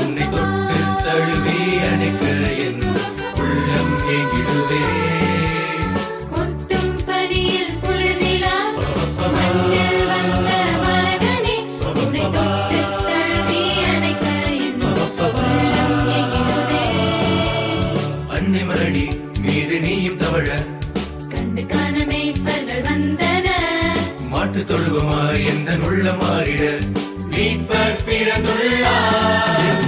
உன்னை தொட்டு தழுவி அணைக்க என் உள்ளம் ஏங்கிடுதே. கொட்டும் பனியில் குளிர்நிலா மண்ணில் வந்த மலகனே உன்னை தொட்டு தழுவி அணைக்க என் உள்ளம் ஏங்கிடுதே. அன்னை மரடி மீது நீயும் தவழ கண்டு காண மேய்ப்பர்கள் வந்தனர். மாட்டு தொழுவமாய் எந்த உள்ள மாறிட மீட்பர் பிறந்துள்ளார்.